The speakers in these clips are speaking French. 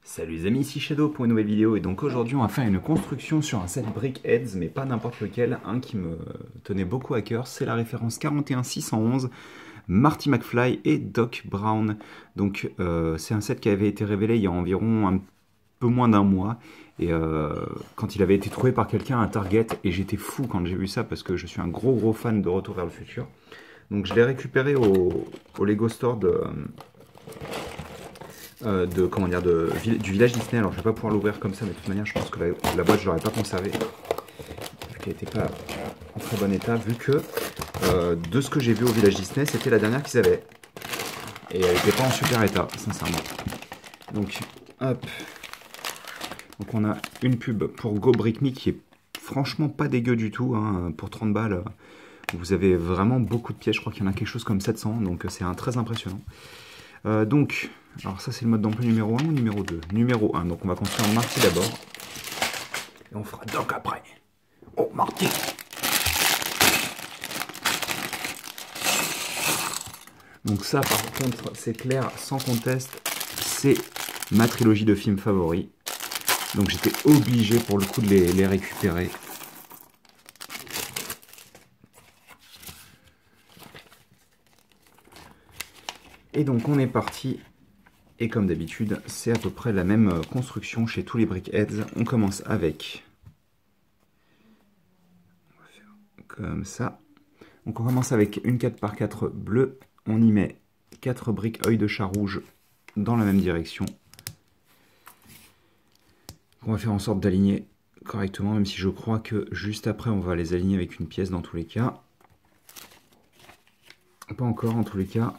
Salut les amis, ici Shadow pour une nouvelle vidéo et donc aujourd'hui on va faire une construction sur un set Brickheads mais pas n'importe lequel, un qui me tenait beaucoup à cœur, c'est la référence 41611, Marty McFly et Doc Brown. Donc c'est un set qui avait été révélé il y a environ un peu moins d'un mois et quand il avait été trouvé par quelqu'un à Target et j'étais fou quand j'ai vu ça parce que je suis un gros fan de Retour vers le futur. Donc je l'ai récupéré au Lego Store du village Disney. Alors je vais pas pouvoir l'ouvrir comme ça, mais de toute manière je pense que la boîte je l'aurais pas conservée vu qu'elle n'était pas en très bon état, vu que de ce que j'ai vu au village Disney c'était la dernière qu'ils avaient et elle n'était pas en super état sincèrement. Donc hop, donc on a une pub pour Go Brick Me qui est franchement pas dégueu du tout, hein. Pour 30 balles vous avez vraiment beaucoup de pièces, je crois qu'il y en a quelque chose comme 700, donc c'est très impressionnant. Donc, alors ça c'est le mode d'emploi numéro 1 ou numéro 2? Numéro 1, donc on va construire Marty d'abord. Et on fera Doc après. Oh, Marty! Donc ça par contre, c'est clair, sans conteste, c'est ma trilogie de films favoris. Donc j'étais obligé pour le coup de les récupérer. Et donc on est parti, et comme d'habitude, c'est à peu près la même construction chez tous les Brickheads. On commence avec, on va faire comme ça. Donc on commence avec une 4x4 bleue, on y met 4 briques œil de chat rouge dans la même direction. On va faire en sorte d'aligner correctement, même si je crois que juste après on va les aligner avec une pièce dans tous les cas. Pas encore en tous les cas.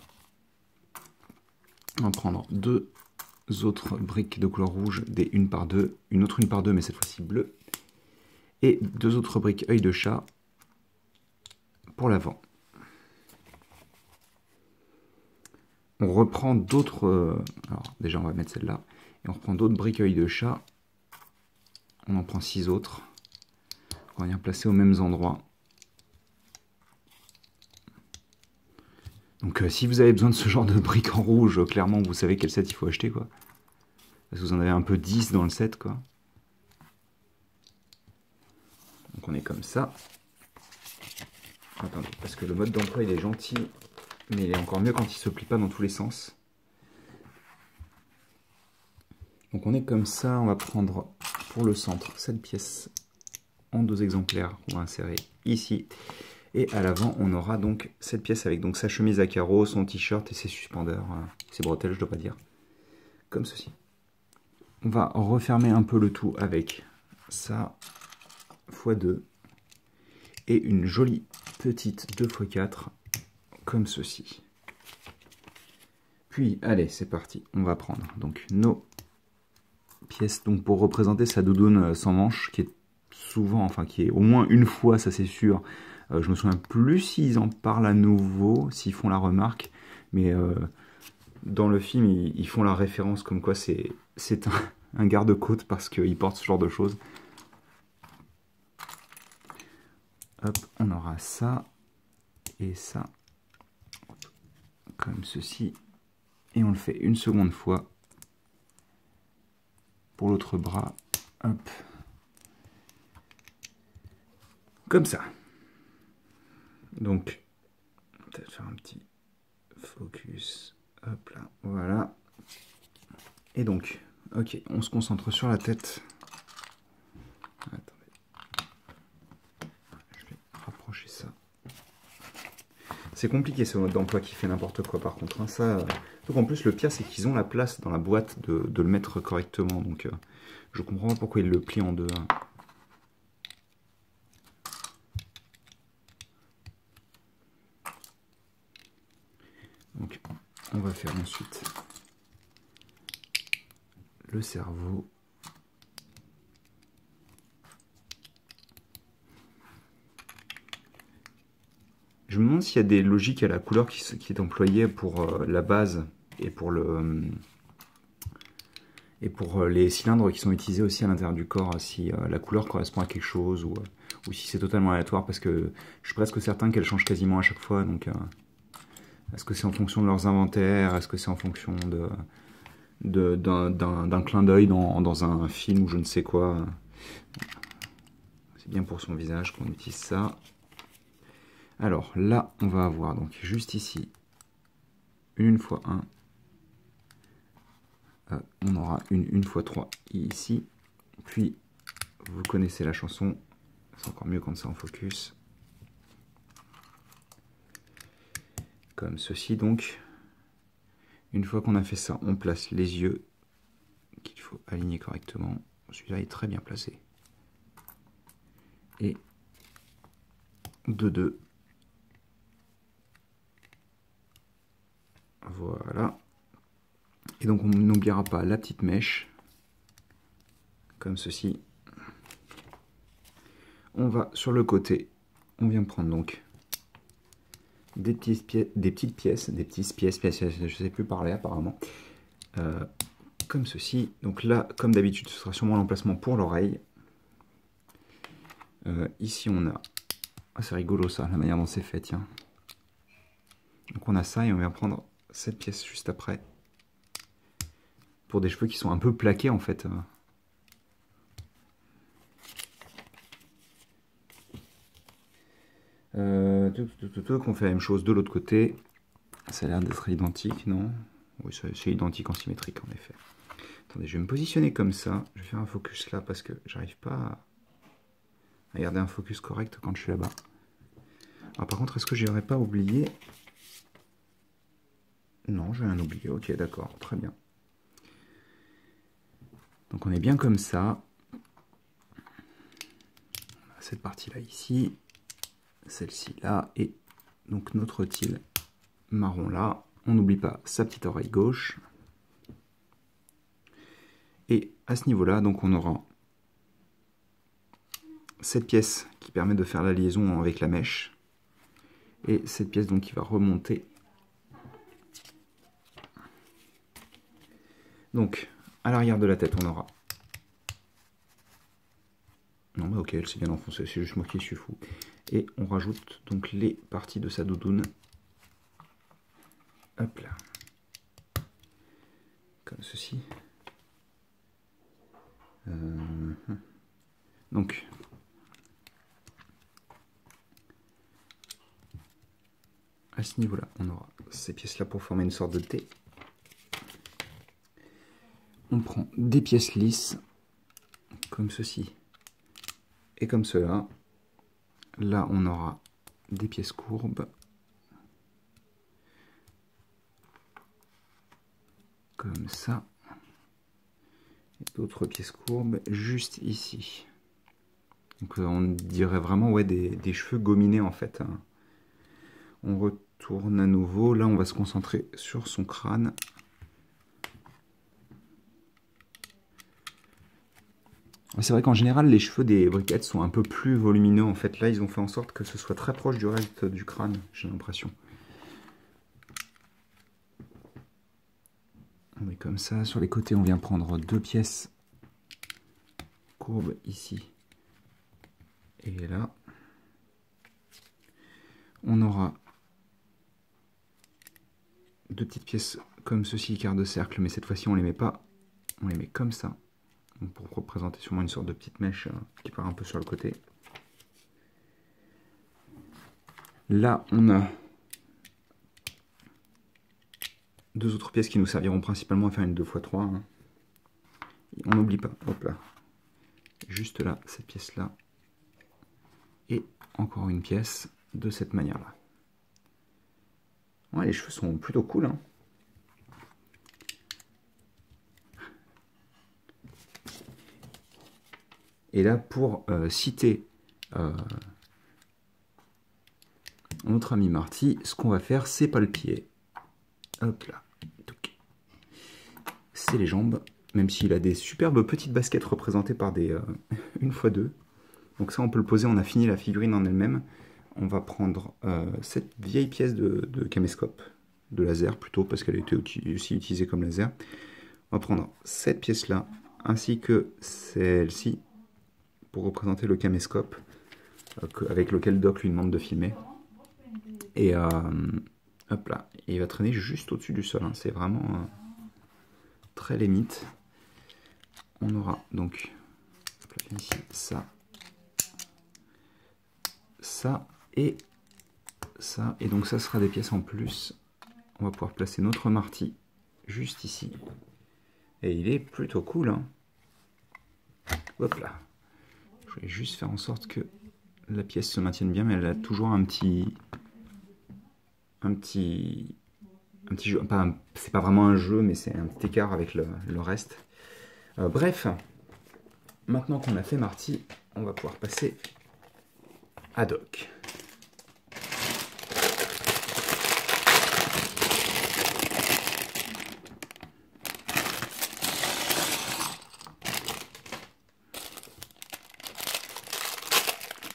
On va prendre deux autres briques de couleur rouge, des 1 par 2, une autre 1 par 2 mais cette fois-ci bleue, et deux autres briques œil de chat pour l'avant. On reprend d'autres, alors déjà on va mettre celle-là, et on reprend d'autres briques œil de chat, on en prend 6 autres, on va venir placer aux mêmes endroits. Donc si vous avez besoin de ce genre de briques en rouge, clairement vous savez quel set il faut acheter, quoi. Parce que vous en avez un peu 10 dans le set, quoi. Donc on est comme ça. Attendez, parce que le mode d'emploi il est gentil, mais il est encore mieux quand il se plie pas dans tous les sens. Donc on est comme ça, on va prendre pour le centre cette pièce en 2 exemplaires qu'on va insérer ici. Et à l'avant, on aura donc cette pièce avec donc sa chemise à carreaux, son t-shirt et ses suspendeurs, ses bretelles, je dois pas dire, comme ceci. On va refermer un peu le tout avec ça, x2, et une jolie petite 2x4, comme ceci. Puis, allez, c'est parti, on va prendre donc nos pièces donc pour représenter sa doudoune sans manche, qui est souvent, enfin qui est au moins une fois, ça c'est sûr. Je me souviens plus s'ils en parlent à nouveau, s'ils font la remarque, mais dans le film, ils font la référence comme quoi c'est un garde-côte parce qu'il porte ce genre de choses. Hop, on aura ça et ça, comme ceci, et on le fait une seconde fois pour l'autre bras, hop, comme ça. Donc, peut-être faire un petit focus, hop là, voilà. Et donc, ok, on se concentre sur la tête. Attendez, je vais rapprocher ça. C'est compliqué ce mode d'emploi qui fait n'importe quoi par contre, hein, ça. Donc en plus le pire c'est qu'ils ont la place dans la boîte de le mettre correctement, donc je comprends pas pourquoi ils le plient en deux. Hein. Donc on va faire ensuite le cerveau. Je me demande s'il y a des logiques à la couleur qui est employée pour la base et pour les cylindres qui sont utilisés aussi à l'intérieur du corps, si la couleur correspond à quelque chose ou si c'est totalement aléatoire, parce que je suis presque certain qu'elles changent quasiment à chaque fois. Donc est-ce que c'est en fonction de leurs inventaires? Est-ce que c'est en fonction d'un clin d'œil dans un film ou je ne sais quoi. C'est bien pour son visage qu'on utilise ça. Alors là, on va avoir donc juste ici une x 1. On aura une x 3 ici. Puis, vous connaissez la chanson. C'est encore mieux quand c'est en focus. Comme ceci donc. Une fois qu'on a fait ça, on place les yeux qu'il faut aligner correctement. Celui-là est très bien placé. Et de 2. Voilà. Et donc on n'oubliera pas la petite mèche. Comme ceci. On va sur le côté. On vient prendre donc des petites pièces, je ne sais plus parler apparemment. Comme ceci. Donc là, comme d'habitude, ce sera sûrement l'emplacement pour l'oreille. Ici, on a... Ah, c'est rigolo ça, la manière dont c'est fait, tiens. Donc on a ça et on vient prendre cette pièce juste après. Pour des cheveux qui sont un peu plaqués en fait. On fait la même chose de l'autre côté. Ça a l'air d'être identique, non? Oui, c'est identique en symétrique en effet. Attendez, je vais me positionner comme ça. Je vais faire un focus là parce que j'arrive pas à garder un focus correct quand je suis là-bas. Alors par contre, est-ce que j'aurais pas oublié? Non, j'ai rien oublié. Ok, d'accord, très bien. Donc on est bien comme ça. Cette partie-là ici. Celle-ci là. Et donc notre tile marron là. On n'oublie pas sa petite oreille gauche. Et à ce niveau-là, donc on aura cette pièce qui permet de faire la liaison avec la mèche. Et cette pièce donc qui va remonter. Donc, à l'arrière de la tête, on aura... Non, bah ok, elle s'est bien enfoncée, c'est juste moi qui suis fou. Et on rajoute donc les parties de sa doudoune. Hop là. Comme ceci. Donc, à ce niveau-là, on aura ces pièces-là pour former une sorte de T. On prend des pièces lisses, comme ceci, et comme cela. Là, on aura des pièces courbes, comme ça. D'autres pièces courbes juste ici. Donc on dirait vraiment ouais, des cheveux gominés en fait. On retourne à nouveau. Là, on va se concentrer sur son crâne. C'est vrai qu'en général, les cheveux des briquettes sont un peu plus volumineux. En fait, là, ils ont fait en sorte que ce soit très proche du reste du crâne, j'ai l'impression. On est comme ça. Sur les côtés, on vient prendre deux pièces courbes ici et là. On aura deux petites pièces comme ceci, quart de cercle, mais cette fois-ci, on les met pas. On les met comme ça. Pour représenter sûrement une sorte de petite mèche qui part un peu sur le côté. Là, on a deux autres pièces qui nous serviront principalement à faire une 2x3. Hein. On n'oublie pas, hop là, juste là, cette pièce-là. Et encore une pièce de cette manière-là. Ouais, les cheveux sont plutôt cool. Hein. Et là, pour citer notre ami Marty, ce qu'on va faire, c'est pas le pied. Hop là. C'est les jambes, même s'il a des superbes petites baskets représentées par des 1x2. Donc ça, on peut le poser, on a fini la figurine en elle-même. On va prendre cette vieille pièce de caméscope, de laser plutôt, parce qu'elle était aussi utilisée comme laser. On va prendre cette pièce-là, ainsi que celle-ci, pour représenter le caméscope avec lequel Doc lui demande de filmer. Et hop là, il va traîner juste au-dessus du sol. Hein. C'est vraiment très limite. On aura donc ici ça, ça et ça. Et donc ça sera des pièces en plus. On va pouvoir placer notre marty juste ici. Et il est plutôt cool, hein. Hop là. Je vais juste faire en sorte que la pièce se maintienne bien, mais elle a toujours un petit jeu. C'est pas vraiment un jeu, mais c'est un petit écart avec le reste. Bref, maintenant qu'on a fait marty, on va pouvoir passer à doc.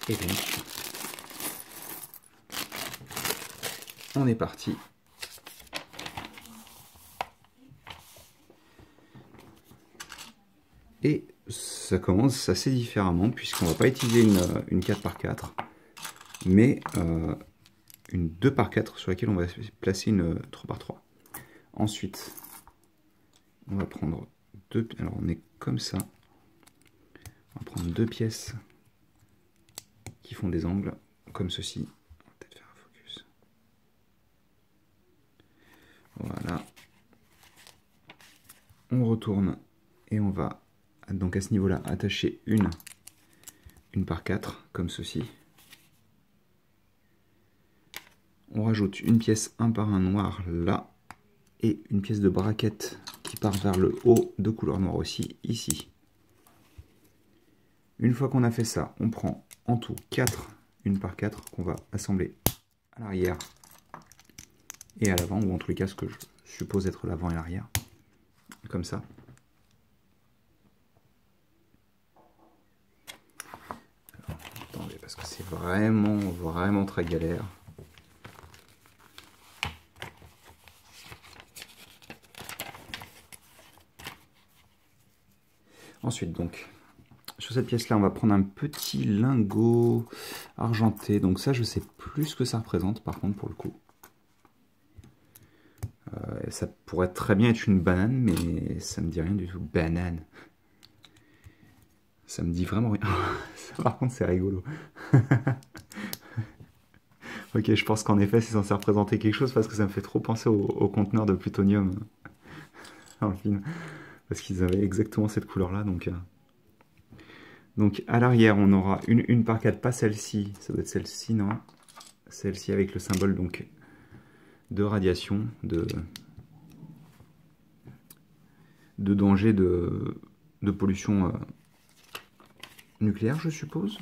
Et donc, on est parti. Et ça commence assez différemment, puisqu'on ne va pas utiliser une 4x4, mais une 2x4 sur laquelle on va placer une 3x3. Ensuite, on va prendre deux. Alors on est comme ça. On va prendre deux pièces qui font des angles comme ceci. On va peut-être faire un focus. Voilà. On retourne et on va donc à ce niveau-là attacher une par 4 comme ceci. On rajoute une pièce 1 par 1 noir là et une pièce de braquette qui part vers le haut de couleur noire aussi ici. Une fois qu'on a fait ça, on prend en tout 4 1 par 4 qu'on va assembler à l'arrière et à l'avant, ou en tous les cas ce que je suppose être l'avant et l'arrière, comme ça. Alors, attendez, parce que c'est vraiment très galère. Ensuite, donc, sur cette pièce-là, on va prendre un petit lingot argenté. Donc ça, je sais plus ce que ça représente, par contre, pour le coup. Ça pourrait très bien être une banane, mais ça me dit rien du tout. Banane. Ça me dit vraiment rien. Ça, par contre, c'est rigolo. Ok, je pense qu'en effet, c'est censé représenter quelque chose, parce que ça me fait trop penser au conteneur de plutonium dans le film. Parce qu'ils avaient exactement cette couleur-là, donc... Donc à l'arrière, on aura une 1 par 4, pas celle-ci, ça doit être celle-ci, non? Celle-ci avec le symbole donc de radiation, de danger de pollution nucléaire, je suppose.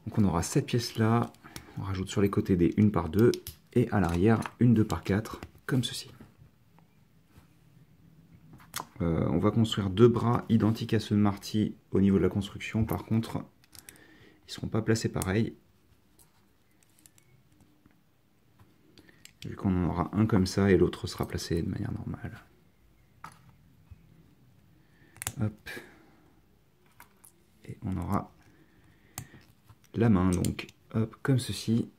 Donc on aura cette pièce-là, on rajoute sur les côtés des 1 par 2, et à l'arrière, une 2 par 4, comme ceci. On va construire deux bras identiques à ceux de marty au niveau de la construction. Par contre, ils ne seront pas placés pareil. Vu qu'on en aura un comme ça et l'autre sera placé de manière normale. Hop. Et on aura la main, donc hop, comme ceci.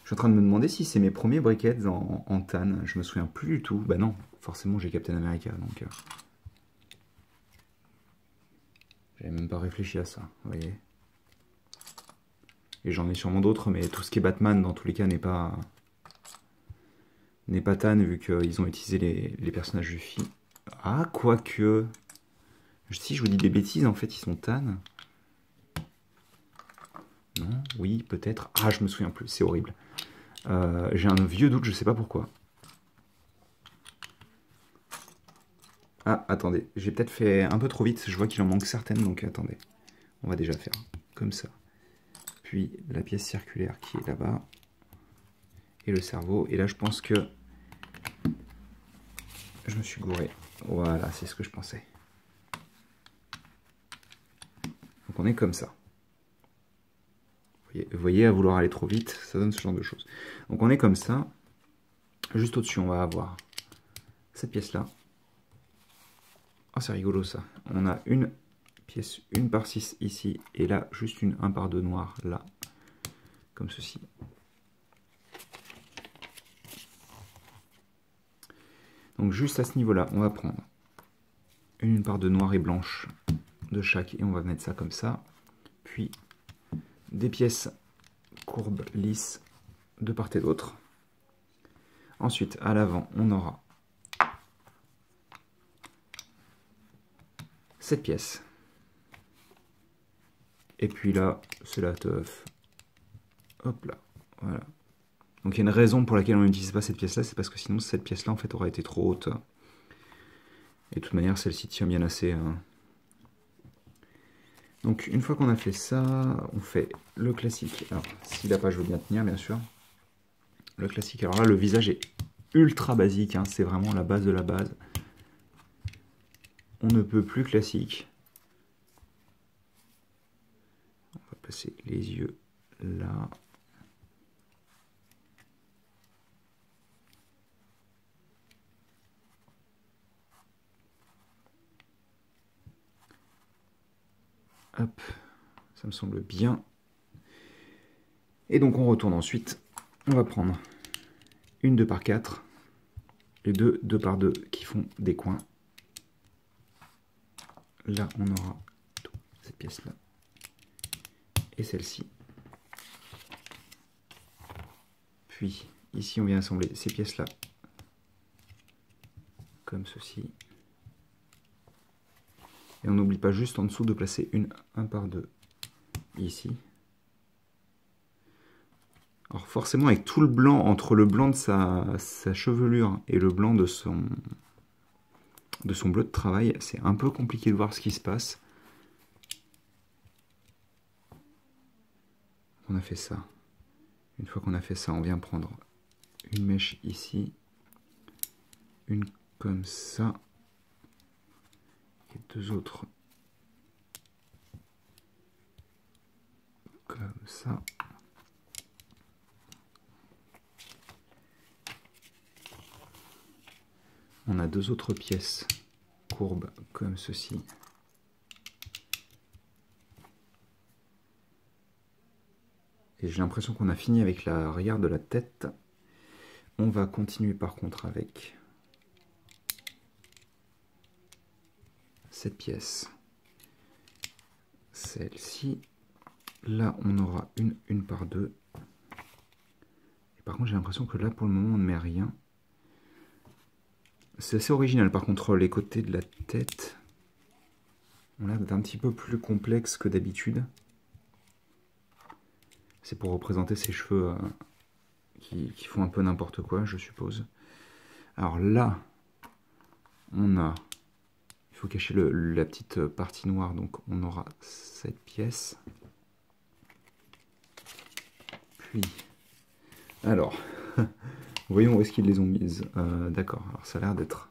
Je suis en train de me demander si c'est mes premiers briquettes en tan. Je me souviens plus du tout. Bah non, forcément j'ai Captain America, donc... J'avais même pas réfléchi à ça, vous voyez. Et j'en ai sûrement d'autres, mais tout ce qui est Batman, dans tous les cas, n'est pas tan, vu qu'ils ont utilisé les personnages du film. Ah, quoique... Si je vous dis des bêtises, en fait, ils sont tan. Non, oui, peut-être. Ah, je me souviens plus, c'est horrible. J'ai un vieux doute, je sais pas pourquoi. Ah, attendez, j'ai peut-être fait un peu trop vite, je vois qu'il en manque certaines, donc attendez. On va déjà faire comme ça. Puis la pièce circulaire qui est là-bas. Et le cerveau. Et là, je pense que je me suis gouré. Voilà, c'est ce que je pensais. Donc on est comme ça. Vous voyez, à vouloir aller trop vite, ça donne ce genre de choses. Donc on est comme ça. Juste au-dessus, on va avoir cette pièce-là. Oh, c'est rigolo ça. On a une pièce 1 par 6 ici. Et là, juste une 1 par 2 noire là. Comme ceci. Donc juste à ce niveau-là, on va prendre une part de noir et blanche de chaque et on va mettre ça comme ça. Puis des pièces courbes, lisses, de part et d'autre. Ensuite, à l'avant, on aura cette pièce. Et puis là, c'est la teuf. Hop là, voilà. Donc il y a une raison pour laquelle on n'utilise pas cette pièce-là, c'est parce que sinon cette pièce-là en fait aurait été trop haute. Et de toute manière, celle-ci tient bien assez. Hein. Donc une fois qu'on a fait ça, on fait le classique. Alors si la page veut bien tenir, bien sûr. Le classique. Alors là, le visage est ultra basique, hein, c'est vraiment la base de la base. On ne peut plus classique. On va placer les yeux là. Hop, ça me semble bien. Et donc on retourne ensuite. On va prendre une 2x4 et deux 2x2 qui font des coins. Là, on aura cette pièce-là et celle-ci. Puis, ici, on vient assembler ces pièces-là comme ceci. Et on n'oublie pas juste en dessous de placer une 1x2 ici. Alors forcément, avec tout le blanc, entre le blanc de sa chevelure et le blanc de son bleu de travail, c'est un peu compliqué de voir ce qui se passe. On a fait ça. Une fois qu'on a fait ça, on vient prendre une mèche ici, une comme ça, et deux autres comme ça. On a deux autres pièces courbes comme ceci. Et j'ai l'impression qu'on a fini avec l'arrière de la tête. On va continuer par contre avec cette pièce. Celle-ci. Là, on aura une par deux. Et par contre, j'ai l'impression que là, pour le moment, on ne met rien. C'est assez original, par contre, les côtés de la tête ont l'air d'être un petit peu plus complexes que d'habitude. C'est pour représenter ses cheveux qui font un peu n'importe quoi, je suppose. Alors là, on a... Il faut cacher la petite partie noire, donc on aura cette pièce. Puis, alors, voyons où est-ce qu'ils les ont mises. D'accord, alors ça a l'air d'être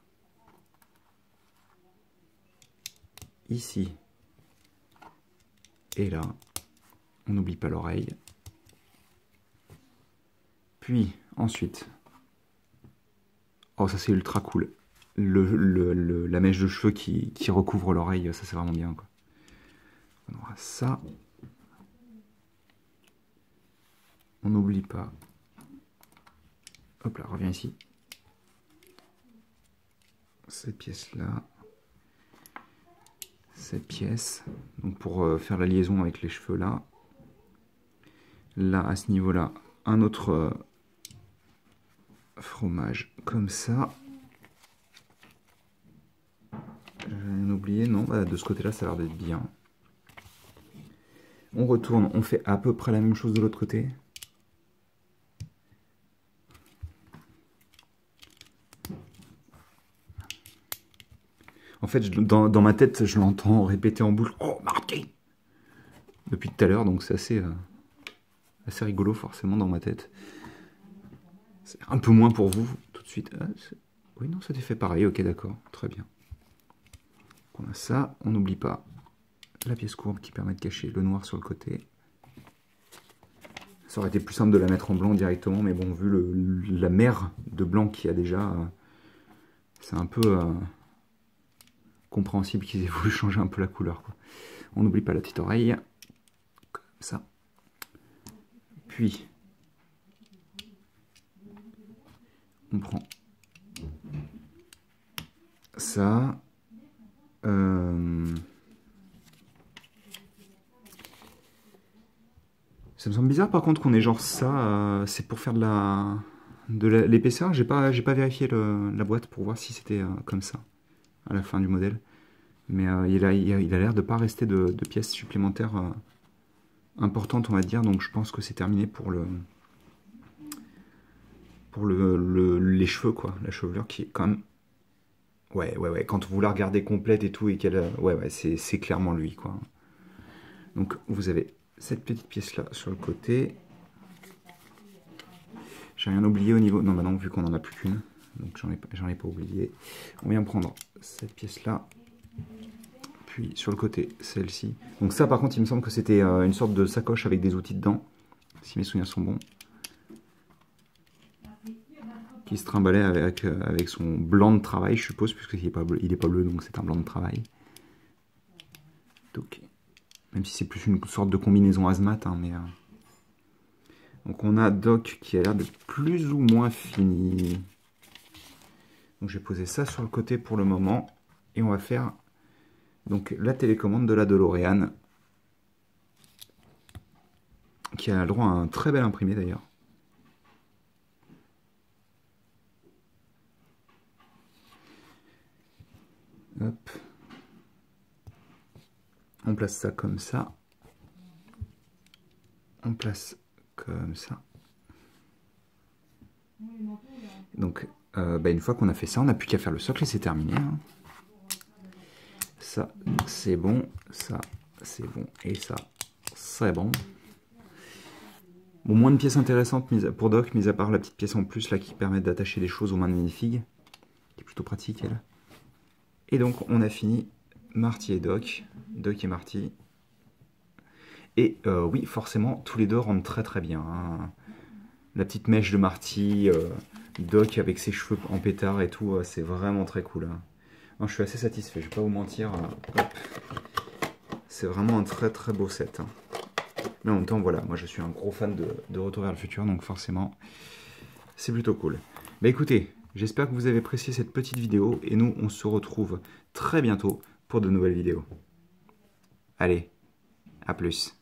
ici et là. On n'oublie pas l'oreille. Puis, ensuite, oh ça c'est ultra cool. La mèche de cheveux qui recouvre l'oreille, ça c'est vraiment bien, quoi. On aura ça. On n'oublie pas. Hop là, reviens ici. Cette pièce-là. Cette pièce. Donc pour faire la liaison avec les cheveux là. Là, à ce niveau-là, un autre fromage comme ça. J'ai oublié, non, bah, de ce côté-là, ça a l'air d'être bien. On retourne, on fait à peu près la même chose de l'autre côté. En fait, dans ma tête, je l'entends répéter en boucle. Oh, Marty! Depuis tout à l'heure, donc c'est assez rigolo, forcément, dans ma tête. C'est un peu moins pour vous, tout de suite. Ah, oui, non, c'était fait pareil, ok, d'accord, très bien. Donc on a ça, on n'oublie pas la pièce courbe qui permet de cacher le noir sur le côté. Ça aurait été plus simple de la mettre en blanc directement, mais bon, vu la mer de blanc qu'il y a déjà, c'est un peu compréhensible qu'ils aient voulu changer un peu la couleur, quoi. On n'oublie pas la petite oreille, comme ça. Puis, on prend ça. Ça me semble bizarre par contre qu'on ait genre ça, c'est pour faire de l'épaisseur. J'ai pas vérifié la boîte pour voir si c'était comme ça à la fin du modèle. Mais il a l'air de pas rester de pièces supplémentaires importantes, on va dire. Donc je pense que c'est terminé pour les cheveux, quoi. La chevelure qui est quand même... Ouais. Quand vous la regardez complète et tout, et qu'elle... Ouais, c'est clairement lui, quoi. Donc vous avez cette petite pièce là sur le côté. J'ai rien oublié au niveau... Non, bah non, vu qu'on en a plus qu'une. Donc j'en ai pas oublié. On vient prendre cette pièce là. Puis sur le côté, celle-ci. Donc ça par contre, il me semble que c'était une sorte de sacoche avec des outils dedans. Si mes souvenirs sont bons. Qui se trimballait avec son blanc de travail, je suppose, puisqu'il n'est pas bleu, donc c'est un blanc de travail. Donc, même si c'est plus une sorte de combinaison hazmat, hein, mais... Donc on a Doc qui a l'air d'être plus ou moins fini. Donc je vais poser ça sur le côté pour le moment. Et on va faire donc la télécommande de la DeLorean. Qui a le droit à un très bel imprimé d'ailleurs. Hop. On place ça comme ça. On place comme ça. Donc, une fois qu'on a fait ça, on n'a plus qu'à faire le socle et c'est terminé. Hein. Ça, c'est bon. Ça, c'est bon. Et ça, c'est bon. Bon, moins de pièces intéressantes pour Doc, mis à part la petite pièce en plus là qui permet d'attacher des choses aux mains de minifig. Qui est plutôt pratique, elle. Et donc, on a fini Marty et Doc. Doc et Marty. Et oui, forcément, tous les deux rendent très très bien. Hein. La petite mèche de Marty, Doc avec ses cheveux en pétard et tout, c'est vraiment très cool. Hein. Non, je suis assez satisfait, je vais pas vous mentir. C'est vraiment un très très beau set. Hein. Mais en même temps, voilà, moi je suis un gros fan de Retour vers le futur, donc forcément, c'est plutôt cool. Bah écoutez, j'espère que vous avez apprécié cette petite vidéo, et nous, on se retrouve très bientôt pour de nouvelles vidéos. Allez, à plus.